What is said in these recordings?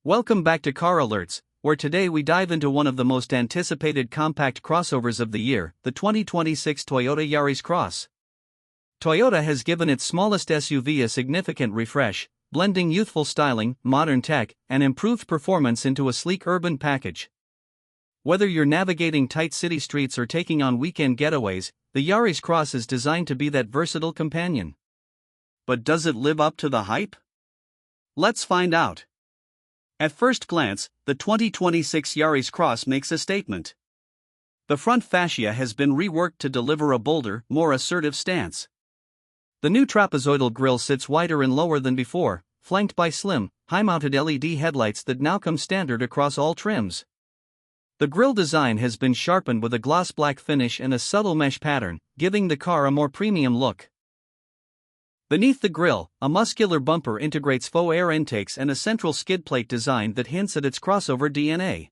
Welcome back to Car Alerts, where today we dive into one of the most anticipated compact crossovers of the year, the 2026 Toyota Yaris Cross. Toyota has given its smallest SUV a significant refresh, blending youthful styling, modern tech, and improved performance into a sleek urban package. Whether you're navigating tight city streets or taking on weekend getaways, the Yaris Cross is designed to be that versatile companion. But does it live up to the hype? Let's find out. At first glance, the 2026 Yaris Cross makes a statement. The front fascia has been reworked to deliver a bolder, more assertive stance. The new trapezoidal grille sits wider and lower than before, flanked by slim, high-mounted LED headlights that now come standard across all trims. The grille design has been sharpened with a gloss black finish and a subtle mesh pattern, giving the car a more premium look. Beneath the grille, a muscular bumper integrates faux air intakes and a central skid plate design that hints at its crossover DNA.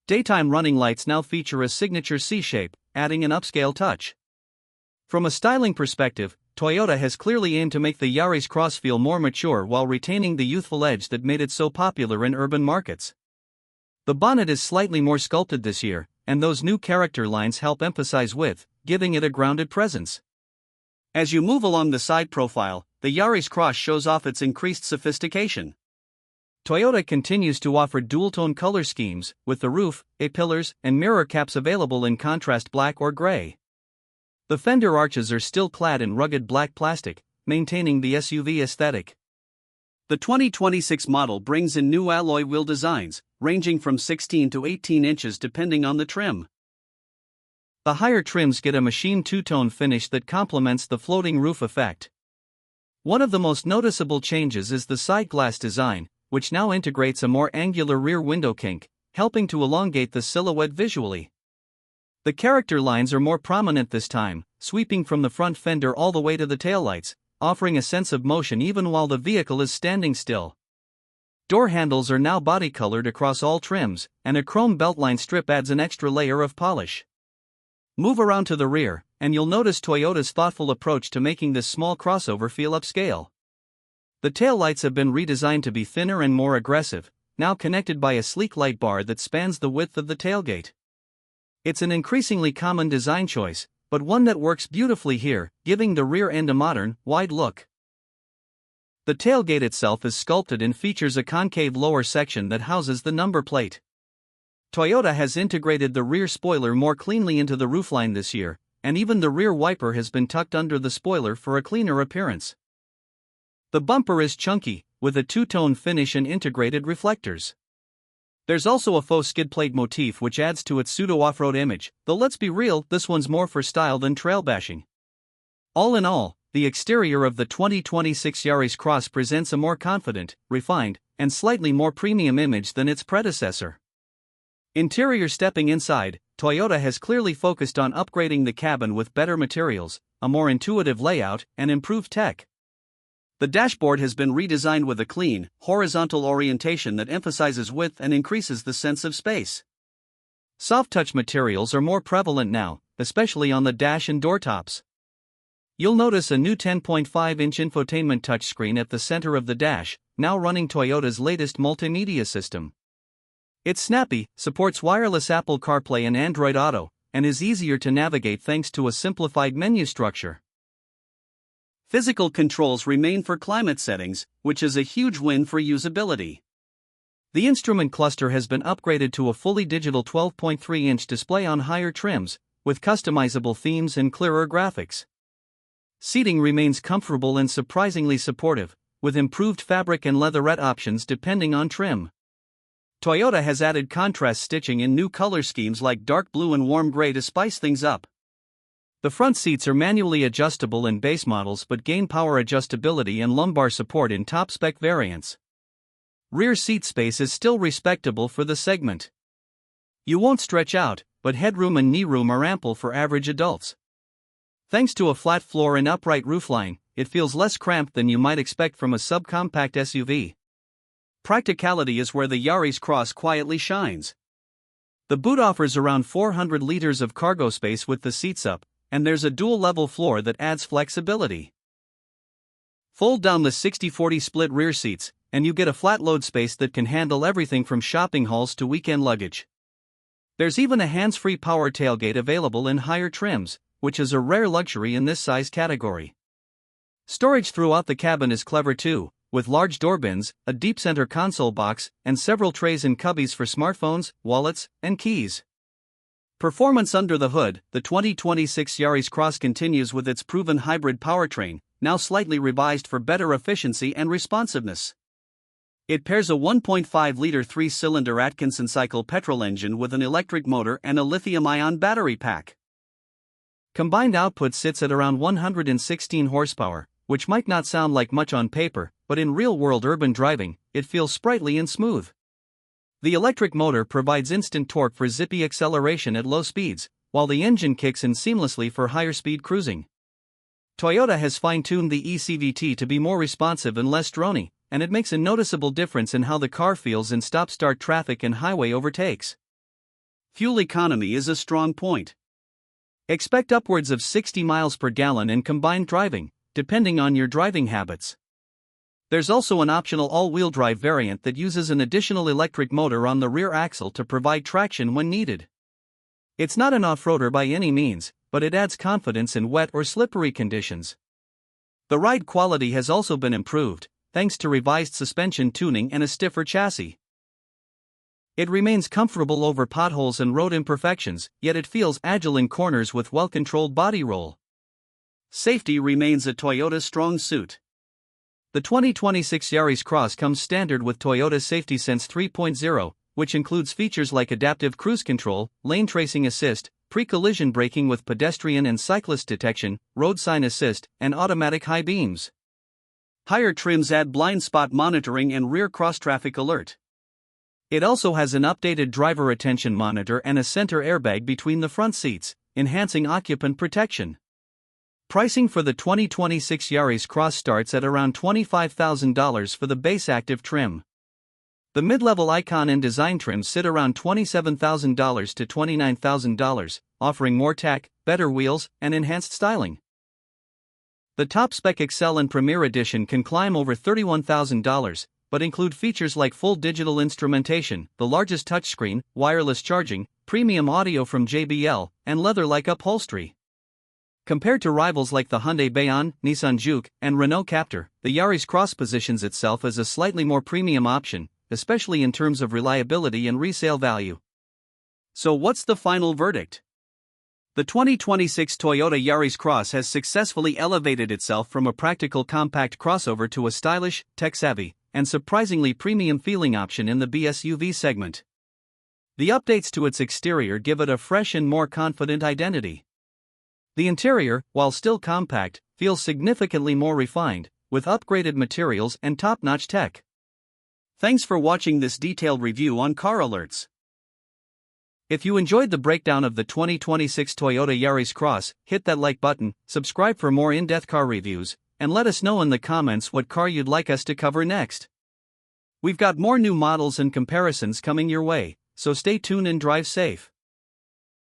Daytime running lights now feature a signature C-shape, adding an upscale touch. From a styling perspective, Toyota has clearly aimed to make the Yaris Cross feel more mature while retaining the youthful edge that made it so popular in urban markets. The bonnet is slightly more sculpted this year, and those new character lines help emphasize width, giving it a grounded presence. As you move along the side profile, the Yaris Cross shows off its increased sophistication. Toyota continues to offer dual-tone color schemes, with the roof, A-pillars, and mirror caps available in contrast black or gray. The fender arches are still clad in rugged black plastic, maintaining the SUV aesthetic. The 2026 model brings in new alloy wheel designs, ranging from 16 to 18 inches depending on the trim. The higher trims get a machined two-tone finish that complements the floating roof effect. One of the most noticeable changes is the side glass design, which now integrates a more angular rear window kink, helping to elongate the silhouette visually. The character lines are more prominent this time, sweeping from the front fender all the way to the taillights, offering a sense of motion even while the vehicle is standing still. Door handles are now body-colored across all trims, and a chrome beltline strip adds an extra layer of polish. Move around to the rear, and you'll notice Toyota's thoughtful approach to making this small crossover feel upscale. The taillights have been redesigned to be thinner and more aggressive, now connected by a sleek light bar that spans the width of the tailgate. It's an increasingly common design choice, but one that works beautifully here, giving the rear end a modern, wide look. The tailgate itself is sculpted and features a concave lower section that houses the number plate. Toyota has integrated the rear spoiler more cleanly into the roofline this year, and even the rear wiper has been tucked under the spoiler for a cleaner appearance. The bumper is chunky, with a two-tone finish and integrated reflectors. There's also a faux skid plate motif which adds to its pseudo-off-road image, though let's be real, this one's more for style than trail bashing. All in all, the exterior of the 2026 Yaris Cross presents a more confident, refined, and slightly more premium image than its predecessor. Interior. Stepping inside, Toyota has clearly focused on upgrading the cabin with better materials, a more intuitive layout, and improved tech. The dashboard has been redesigned with a clean, horizontal orientation that emphasizes width and increases the sense of space. Soft-touch materials are more prevalent now, especially on the dash and door tops. You'll notice a new 10.5-inch infotainment touchscreen at the center of the dash, now running Toyota's latest multimedia system. It's snappy, supports wireless Apple CarPlay and Android Auto, and is easier to navigate thanks to a simplified menu structure. Physical controls remain for climate settings, which is a huge win for usability. The instrument cluster has been upgraded to a fully digital 12.3-inch display on higher trims, with customizable themes and clearer graphics. Seating remains comfortable and surprisingly supportive, with improved fabric and leatherette options depending on trim. Toyota has added contrast stitching in new color schemes like dark blue and warm gray to spice things up. The front seats are manually adjustable in base models but gain power adjustability and lumbar support in top-spec variants. Rear seat space is still respectable for the segment. You won't stretch out, but headroom and knee room are ample for average adults. Thanks to a flat floor and upright roofline, it feels less cramped than you might expect from a subcompact SUV. Practicality is where the Yaris Cross quietly shines. The boot offers around 400 liters of cargo space with the seats up, and there's a dual-level floor that adds flexibility. Fold down the 60-40 split rear seats, and you get a flat load space that can handle everything from shopping hauls to weekend luggage. There's even a hands-free power tailgate available in higher trims, which is a rare luxury in this size category. Storage throughout the cabin is clever too, with large door bins, a deep center console box, and several trays and cubbies for smartphones, wallets, and keys. Performance under the hood, the 2026 Yaris Cross continues with its proven hybrid powertrain, now slightly revised for better efficiency and responsiveness. It pairs a 1.5-liter 3-cylinder Atkinson cycle petrol engine with an electric motor and a lithium-ion battery pack. Combined output sits at around 116 horsepower, which might not sound like much on paper, but in real-world urban driving, it feels sprightly and smooth. The electric motor provides instant torque for zippy acceleration at low speeds, while the engine kicks in seamlessly for higher-speed cruising. Toyota has fine-tuned the eCVT to be more responsive and less drony, and it makes a noticeable difference in how the car feels in stop-start traffic and highway overtakes. Fuel economy is a strong point. Expect upwards of 60 miles per gallon in combined driving, depending on your driving habits. There's also an optional all-wheel drive variant that uses an additional electric motor on the rear axle to provide traction when needed. It's not an off-roader by any means, but it adds confidence in wet or slippery conditions. The ride quality has also been improved, thanks to revised suspension tuning and a stiffer chassis. It remains comfortable over potholes and road imperfections, yet it feels agile in corners with well-controlled body roll. Safety remains a Toyota's strong suit. The 2026 Yaris Cross comes standard with Toyota Safety Sense 3.0, which includes features like adaptive cruise control, lane tracing assist, pre-collision braking with pedestrian and cyclist detection, road sign assist, and automatic high beams. Higher trims add blind spot monitoring and rear cross-traffic alert. It also has an updated driver attention monitor and a center airbag between the front seats, enhancing occupant protection. Pricing for the 2026 Yaris Cross starts at around $25,000 for the base active trim. The mid-level icon and design trims sit around $27,000 to $29,000, offering more tech, better wheels, and enhanced styling. The top-spec Excel and Premier Edition can climb over $31,000, but include features like full digital instrumentation, the largest touchscreen, wireless charging, premium audio from JBL, and leather-like upholstery. Compared to rivals like the Hyundai Bayon, Nissan Juke, and Renault Captur, the Yaris Cross positions itself as a slightly more premium option, especially in terms of reliability and resale value. So what's the final verdict? The 2026 Toyota Yaris Cross has successfully elevated itself from a practical compact crossover to a stylish, tech-savvy, and surprisingly premium-feeling option in the BSUV segment. The updates to its exterior give it a fresh and more confident identity. The interior, while still compact, feels significantly more refined, with upgraded materials and top-notch tech. Thanks for watching this detailed review on Car Alerts. If you enjoyed the breakdown of the 2026 Toyota Yaris Cross, hit that like button, subscribe for more in-depth car reviews, and let us know in the comments what car you'd like us to cover next. We've got more new models and comparisons coming your way, so stay tuned and drive safe.